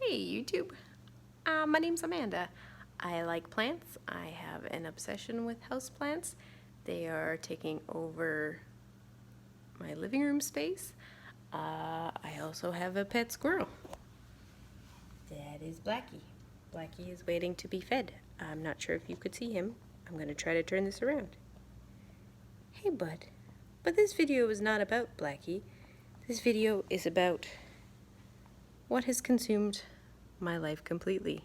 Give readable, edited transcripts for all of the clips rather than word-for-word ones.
Hey YouTube, my name's Amanda. I like plants. I have an obsession with houseplants. They are taking over my living room space. I also have a pet squirrel. That is Blackie. Blackie is waiting to be fed. I'm not sure if you could see him. I'm going to try to turn this around. Hey bud. But this video is not about Blackie. This video is about what has consumed my life completely.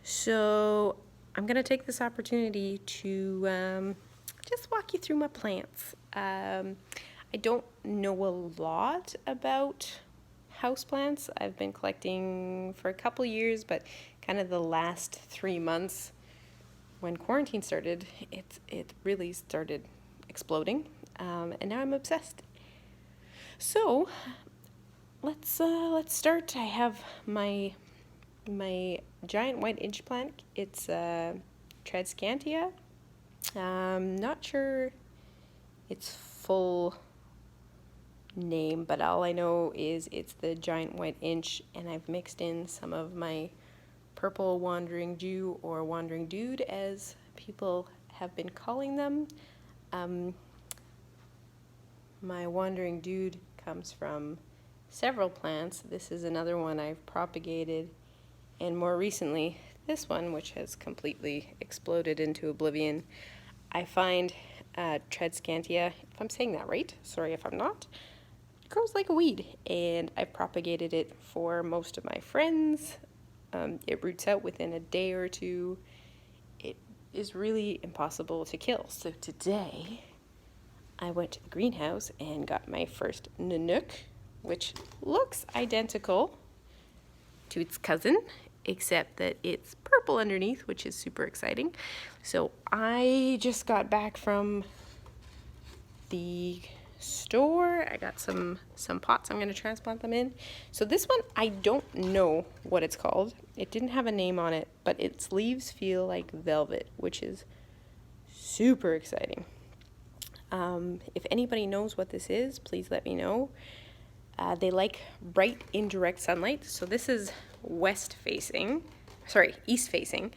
So I'm going to take this opportunity to just walk you through my plants. I don't know a lot about houseplants. I've been collecting for a couple years, but kind of the last 3 months when quarantine started, it really started exploding, and now I'm obsessed. So let's start. I have my giant white inch plant. It's Tradescantia. Not sure its full name, but all I know is it's the giant white inch, and I've mixed in some of my purple wandering Jew, or wandering dude as people have been calling them. My wandering dude comes from several plants. This is another one I've propagated, and more recently this one, which has completely exploded into oblivion. I find Tradescantia, if I'm saying that right, sorry if I'm not, it grows like a weed, and I've propagated it for most of my friends. It roots out within a day or two. It is really impossible to kill. So today I went to the greenhouse and got my first Nanook, which looks identical to its cousin, except that it's purple underneath, which is super exciting. So I just got back from the store. I got some pots I'm going to transplant them in. So this one, I don't know what it's called. It didn't have a name on it, but its leaves feel like velvet, which is super exciting. If anybody knows what this is, please let me know. They like bright indirect sunlight. So this is east facing.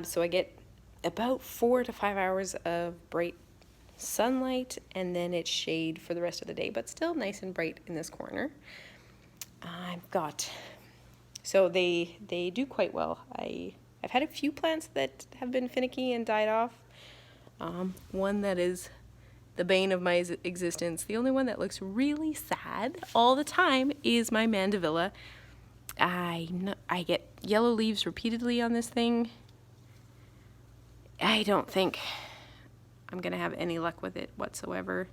So I get about 4 to 5 hours of bright sunlight, and then it's shade for the rest of the day, but still nice and bright in this corner. So they do quite well. I've had a few plants that have been finicky and died off. One that is the bane of my existence, the only one that looks really sad all the time, is my Mandevilla. I get yellow leaves repeatedly on this thing. I don't think I'm gonna have any luck with it whatsoever.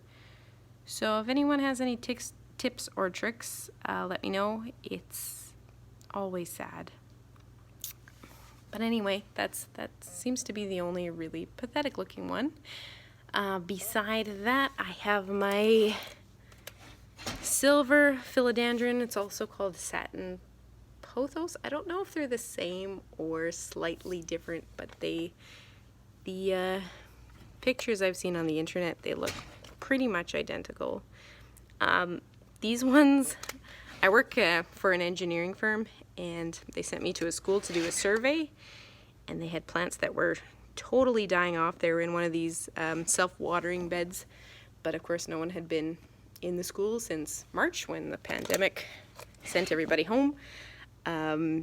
So if anyone has any tips or tricks, let me know. It's always sad. But anyway, that seems to be the only really pathetic looking one. Beside that, I have my silver philodendron. It's also called satin pothos. I don't know if they're the same or slightly different, but the pictures I've seen on the internet, they look pretty much identical. These ones, I work for an engineering firm, and they sent me to a school to do a survey, and they had plants that were totally dying off. They were in one of these self-watering beds, but of course no one had been in the school since March, when the pandemic sent everybody home.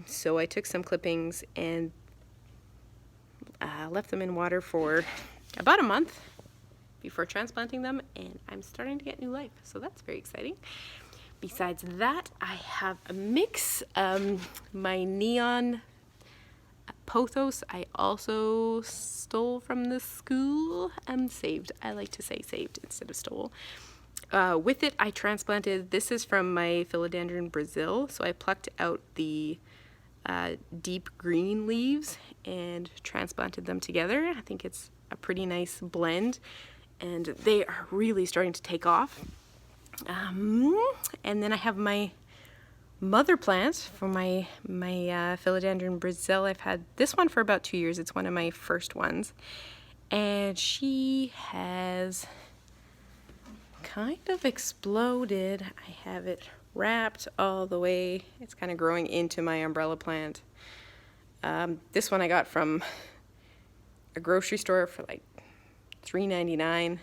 So I took some clippings and left them in water for about a month before transplanting them, and I'm starting to get new life, so that's very exciting. Besides that, I have a mix. My neon pothos I also stole from the school. Saved. I like to say saved instead of stole. With it, I transplanted, this is from my Philodendron Brazil, so I plucked out the deep green leaves and transplanted them together. I think it's a pretty nice blend, and they are really starting to take off. And then I have my mother plant for my Philodendron Brazil. I've had this one for about 2 years. It's one of my first ones, and she has kind of exploded. I have it wrapped all the way. It's kind of growing into my umbrella plant. This one I got from a grocery store for like $3.99.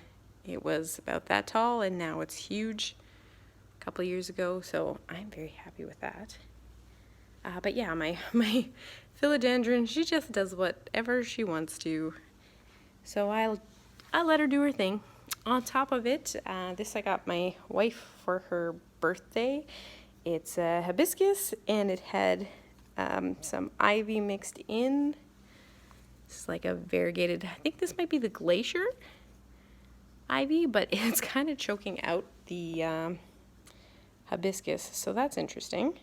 It was about that tall, and now it's huge a couple of years ago, so I'm very happy with that. But yeah, my philodendron, she just does whatever she wants to, so I'll let her do her thing. On top of it, this I got my wife for her birthday. It's a hibiscus, and it had some ivy mixed in. It's like a variegated, I think this might be the glacier ivy, but it's kind of choking out the hibiscus, so that's interesting.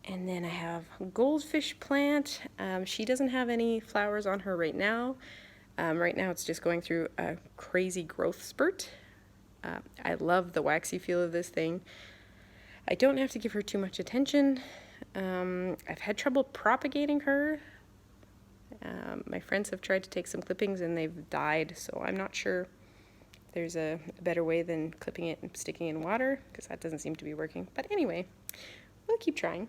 And then I have a goldfish plant. She doesn't have any flowers on her right now. Right now it's just going through a crazy growth spurt. I love the waxy feel of this thing. I don't have to give her too much attention. I've had trouble propagating her. My friends have tried to take some clippings and they've died, so I'm not sure if there's a better way than clipping it and sticking it in water, because that doesn't seem to be working. But anyway, we'll keep trying.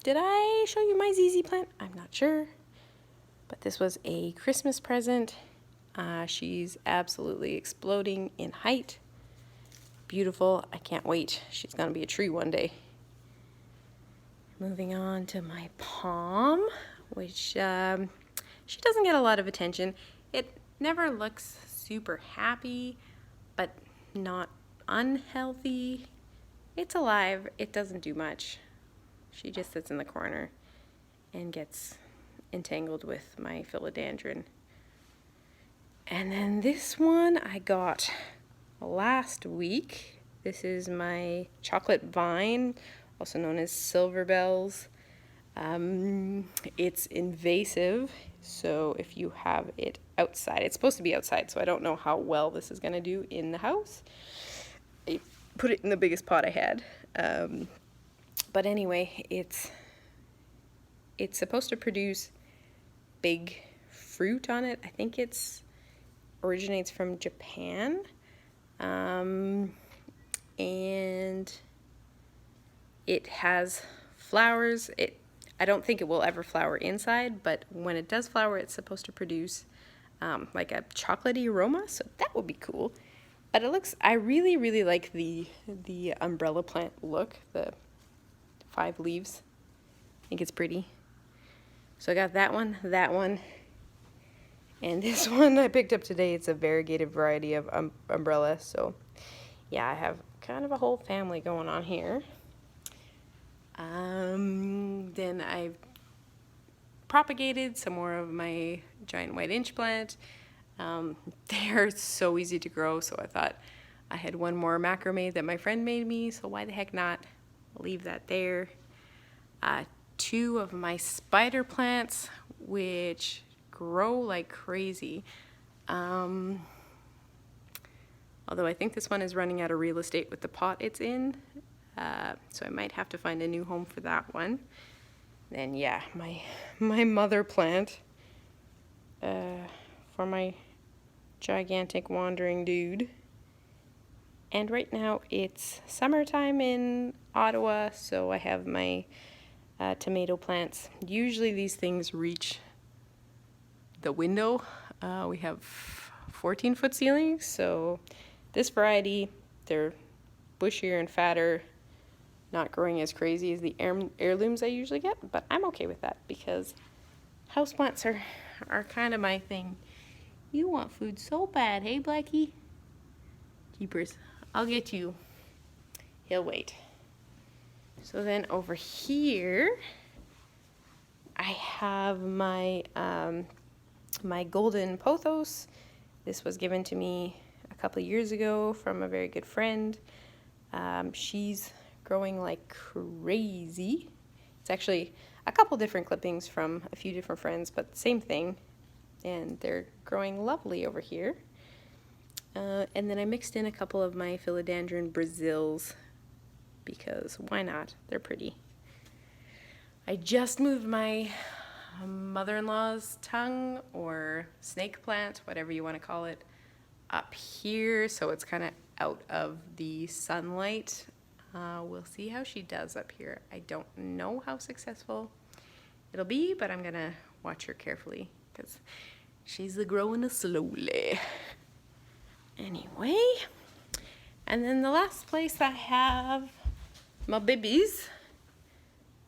Did I show you my ZZ plant? I'm not sure, but this was a Christmas present. She's absolutely exploding in height. Beautiful. I can't wait. She's gonna be a tree one day. Moving on to my palm, which she doesn't get a lot of attention. It never looks super happy, but not unhealthy. It's alive. It doesn't do much. She just sits in the corner and gets entangled with my philodendron. And then this one I got last week. This is my chocolate vine, also known as silver bells. It's invasive, so if you have it outside, it's supposed to be outside, so I don't know how well this is going to do in the house. I put it in the biggest pot I had. But anyway, it's supposed to produce big fruit on it. I think it's originates from Japan. And it has flowers. I don't think it will ever flower inside, but when it does flower, it's supposed to produce like a chocolatey aroma, so that would be cool. But it looks, I really, really like the umbrella plant look, the 5 leaves. I think it's pretty. So I got that one, and this one I picked up today. It's a variegated variety of umbrella, so yeah, I have kind of a whole family going on here. Then I've propagated some more of my giant white inch plant. They are so easy to grow, so I thought I had one more macrame that my friend made me, so why the heck not? I'll leave that there. 2 of my spider plants, which grow like crazy. Although I think this one is running out of real estate with the pot it's in, so I might have to find a new home for that one. Then yeah, my mother plant for my gigantic wandering dude. And right now it's summertime in Ottawa, so I have my tomato plants. Usually these things reach the window. We have 14-foot ceilings, so this variety, they're bushier and fatter, not growing as crazy as the heirlooms I usually get, but I'm okay with that because houseplants are kind of my thing. You want food so bad, hey Blackie? Keepers, I'll get you. He'll wait. So then over here, I have my my golden pothos. This was given to me a couple of years ago from a very good friend. She's growing like crazy. It's actually a couple different clippings from a few different friends, but same thing. And they're growing lovely over here. And then I mixed in a couple of my philodendron Brazils because why not? They're pretty. I just moved my mother-in-law's tongue or snake plant, whatever you want to call it, up here, so it's kind of out of the sunlight. We'll see how she does up here. I don't know how successful it'll be, but I'm gonna watch her carefully because she's growing slowly. Anyway, and then the last place I have my babies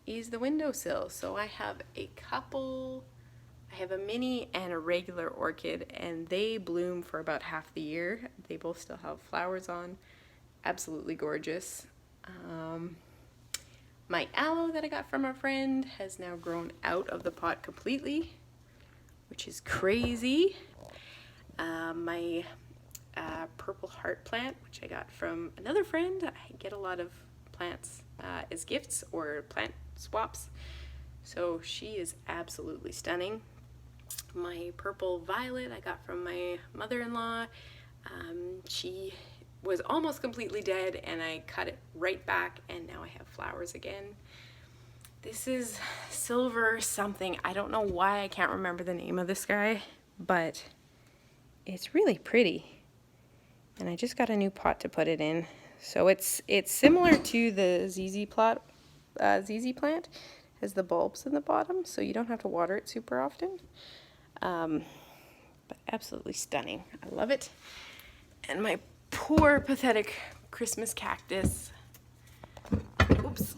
is the windowsill. So I have a couple, I have a mini and a regular orchid, and they bloom for about half the year. They both still have flowers on. Absolutely gorgeous. My aloe that I got from a friend has now grown out of the pot completely, which is crazy. My purple heart plant, which I got from another friend. I get a lot of plants as gifts or plant swaps, so she is absolutely stunning. My purple violet I got from my mother-in-law. She was almost completely dead and I cut it right back, and now I have flowers again. This is silver something. I don't know why I can't remember the name of this guy, but it's really pretty. And I just got a new pot to put it in. So it's similar to the ZZ plant. Has the bulbs in the bottom, so you don't have to water it super often. But absolutely stunning. I love it. And my poor pathetic Christmas cactus, oops,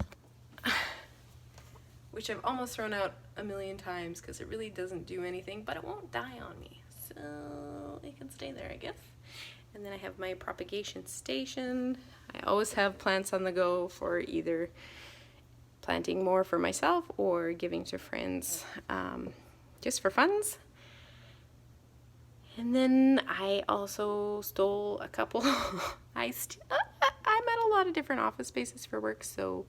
which I've almost thrown out a million times because it really doesn't do anything, but it won't die on me, so it can stay there, I guess. And then I have my propagation station. I always have plants on the go for either planting more for myself or giving to friends, just for funs. And then I also stole a couple. I'm at a lot of different office spaces for work, so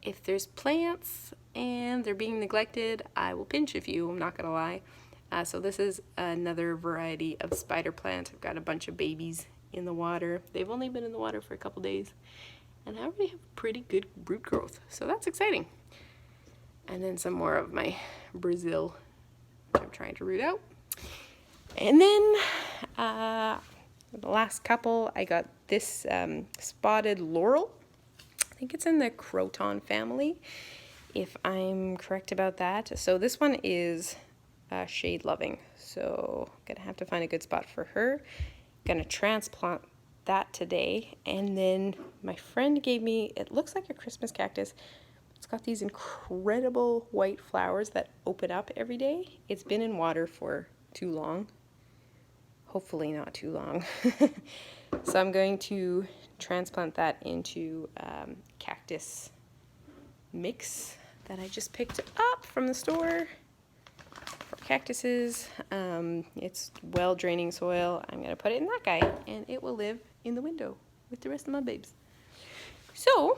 if there's plants and they're being neglected, I will pinch a few, I'm not gonna lie. So this is another variety of spider plant. I've got a bunch of babies in the water. They've only been in the water for a couple days, and I already have pretty good root growth, so that's exciting. And then some more of my Brazil, which I'm trying to root out. And then the last couple, I got this spotted laurel. I think it's in the Croton family, if I'm correct about that. So this one is shade loving, so gonna have to find a good spot for her. Gonna transplant that today. And then my friend gave me, it looks like a Christmas cactus. It's got these incredible white flowers that open up every day. It's been in water for too long, hopefully not too long. So I'm going to transplant that into cactus mix that I just picked up from the store for cactuses. It's well draining soil. I'm gonna put it in that guy, and it will live in the window with the rest of my babes. So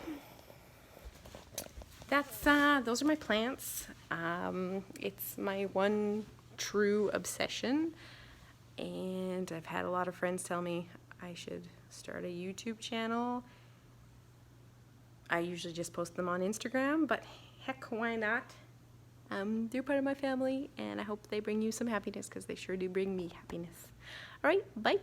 that's those are my plants. It's my one true obsession, and I've had a lot of friends tell me I should start a YouTube channel. I usually just post them on Instagram, but heck, why not? They're part of my family, and I hope they bring you some happiness, because they sure do bring me happiness. All right, bye.